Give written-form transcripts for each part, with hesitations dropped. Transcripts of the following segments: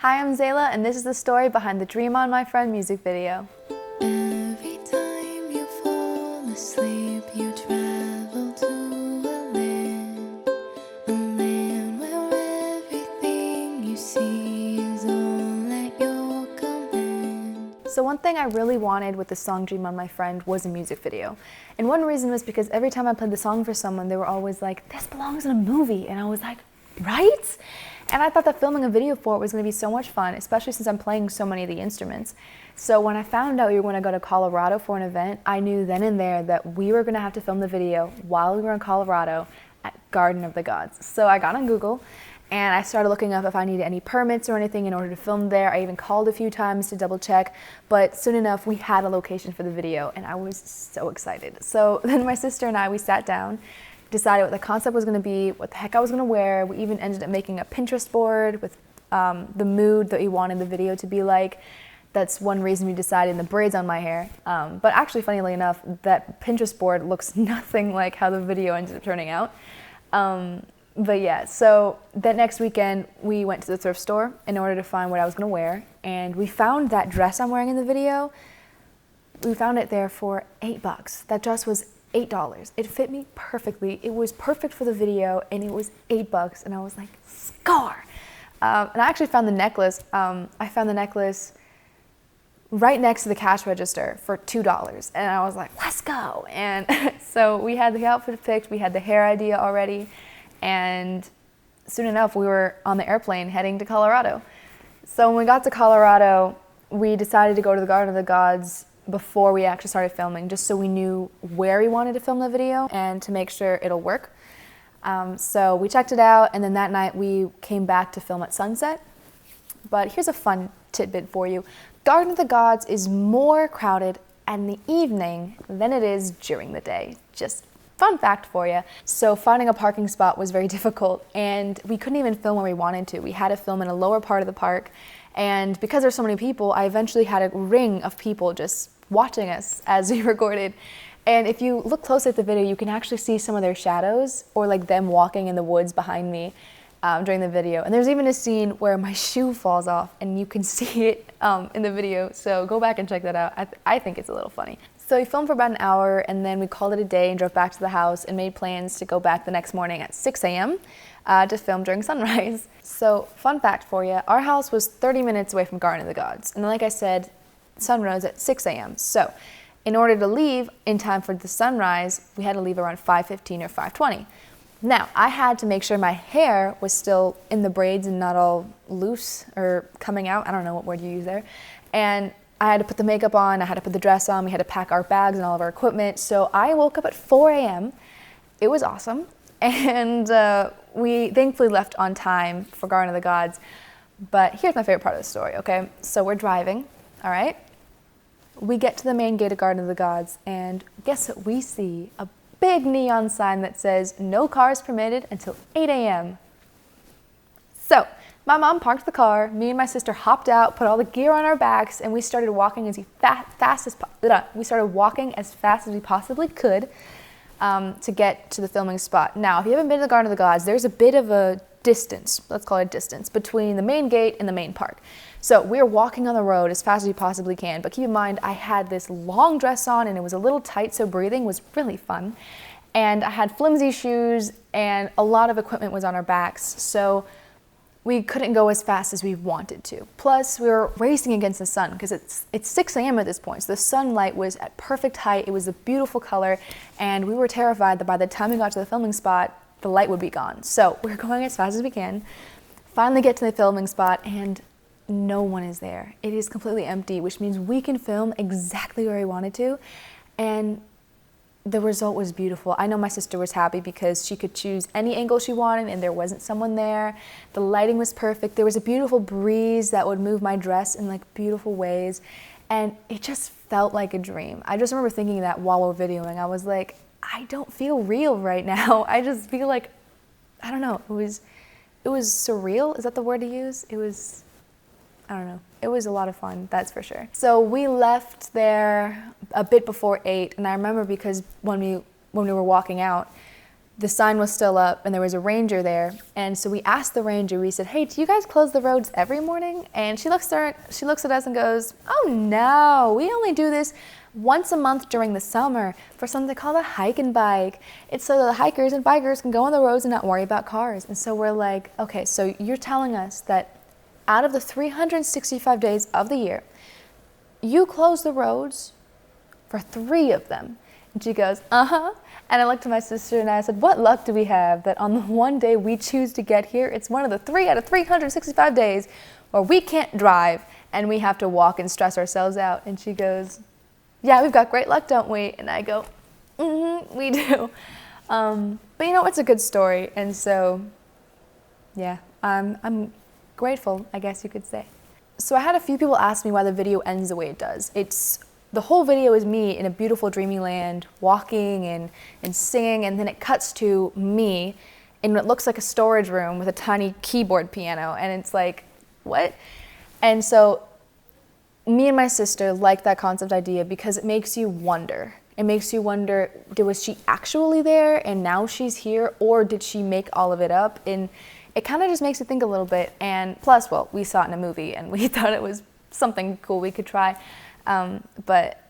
Hi, I'm Tzayla, and this is the story behind the Dream on My Friend music video. Every time you fall asleep, you travel to a land where everything you see is all at your command. So one thing I really wanted with the song Dream on My Friend was a music video. And one reason was because every time I played the song for someone, they were always like, this belongs in a movie. And I was like, right? And I thought that filming a video for it was going to be so much fun, especially since I'm playing so many of the instruments. So when I found out we were going to go to Colorado for an event, I knew then and there that we were going to have to film the video while we were in Colorado at Garden of the Gods. So I got on Google and I started looking up if I needed any permits or anything in order to film there. I even called a few times to double check, but soon enough we had a location for the video and I was so excited. So then my sister and I, we sat down, decided what the concept was going to be, what the heck I was going to wear. We even ended up making a Pinterest board with the mood that we wanted the video to be like. That's one reason we decided the braids on my hair. But actually, funnily enough, that Pinterest board looks nothing like how the video ended up turning out. But yeah, so that next weekend, we went to the thrift store in order to find what I was going to wear. And we found that dress I'm wearing in the video. We found it there for $8. That dress was $8. It fit me perfectly. It was perfect for the video, and it was $8. And I was like, score! And I actually found the necklace. I found the necklace right next to the cash register for $2. And I was like, let's go. And so we had the outfit picked, we had the hair idea already, and soon enough we were on the airplane heading to Colorado. So when we got to Colorado, we decided to go to the Garden of the Gods before we actually started filming, just so we knew where we wanted to film the video and to make sure it'll work. So we checked it out, and then that night we came back to film at sunset. But here's a fun tidbit for you. Garden of the Gods is more crowded in the evening than it is during the day. Just fun fact for you. So finding a parking spot was very difficult, and we couldn't even film where we wanted to. We had to film in a lower part of the park, and because there's so many people, I eventually had a ring of people just watching us as we recorded. And if you look close at the video, you can actually see some of their shadows, or like them walking in the woods behind me during the video. And there's even a scene where my shoe falls off and you can see it in the video. So go back and check that out. I think it's a little funny. So we filmed for about an hour, and then we called it a day and drove back to the house and made plans to go back the next morning at 6 a.m. To film during sunrise. So fun fact for you, our house was 30 minutes away from Garden of the Gods. And like I said, sun rose at 6 a.m. So in order to leave in time for the sunrise, we had to leave around 5:15 or 5:20. Now, I had to make sure my hair was still in the braids and not all loose or coming out. I don't know what word you use there. And I had to put the makeup on, I had to put the dress on, we had to pack our bags and all of our equipment. So I woke up at 4 a.m. It was awesome. And we thankfully left on time for Garden of the Gods. But here's my favorite part of the story, okay? So we're driving, all right? We get to the main gate of Garden of the Gods, and guess what we see? A big neon sign that says, no cars permitted until 8 a.m. So my mom parked the car, me and my sister hopped out, put all the gear on our backs, and we started walking as fast as we possibly could to get to the filming spot. Now, if you haven't been to the Garden of the Gods, there's a bit of a distance, let's call it a distance, between the main gate and the main park. So we're walking on the road as fast as we possibly can, but keep in mind, I had this long dress on and it was a little tight, so breathing was really fun. And I had flimsy shoes and a lot of equipment was on our backs, so we couldn't go as fast as we wanted to. Plus, we were racing against the sun because it's 6 a.m. at this point, so the sunlight was at perfect height, it was a beautiful color, and we were terrified that by the time we got to the filming spot, the light would be gone. So we're going as fast as we can, finally get to the filming spot, and no one is there. It is completely empty, which means we can film exactly where we wanted to, and the result was beautiful. I know my sister was happy because she could choose any angle she wanted and there wasn't someone there. The lighting was perfect. There was a beautiful breeze that would move my dress in like beautiful ways, and it just felt like a dream. I just remember thinking that while we were videoing. I was like, I don't feel real right now. I just feel like, I don't know, it was surreal. Is that the word to use? I don't know. It was a lot of fun, that's for sure. So we left there a bit before 8, and I remember because when we were walking out, the sign was still up and there was a ranger there. And so we asked the ranger, we said, hey, do you guys close the roads every morning? And she looks at us and goes, oh no, we only do this once a month during the summer for something called a hike and bike. It's so the hikers and bikers can go on the roads and not worry about cars. And so we're like, okay, so you're telling us that out of the 365 days of the year, you close the roads for 3 of them. And she goes, uh-huh. And I looked at my sister and I said, what luck do we have that on the one day we choose to get here, it's one of the 3 out of 365 days where we can't drive and we have to walk and stress ourselves out. And she goes, yeah, we've got great luck, don't we? And I go, mm-hmm, we do. But you know, it's a good story. And so, yeah, I'm grateful, I guess you could say. So I had a few people ask me why the video ends the way it does. The whole video is me in a beautiful dreamy land, walking and singing, and then it cuts to me in what looks like a storage room with a tiny keyboard piano, and it's like, what? And so me and my sister like that concept idea because it makes you wonder. It makes you wonder, was she actually there and now she's here, or did she make all of it up? And it kind of just makes you think a little bit. And plus, well, we saw it in a movie and we thought it was something cool we could try. But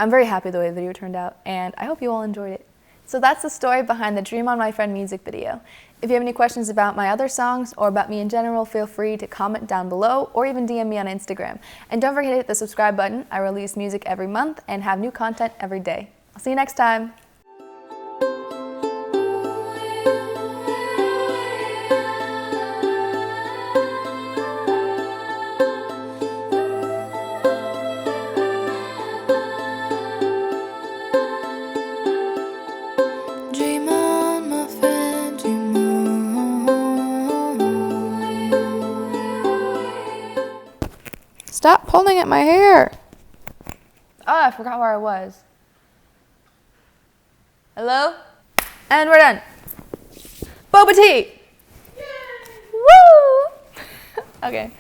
I'm very happy the way the video turned out, and I hope you all enjoyed it. So that's the story behind the Dream on My Friend music video. If you have any questions about my other songs or about me in general, feel free to comment down below or even DM me on Instagram. And don't forget to hit the subscribe button. I release music every month and have new content every day. I'll see you next time. Dream on, my friend, dream on. Stop pulling at my hair. Oh, I forgot where I was. Hello? And we're done. Boba tea! Yay! Woo! Okay.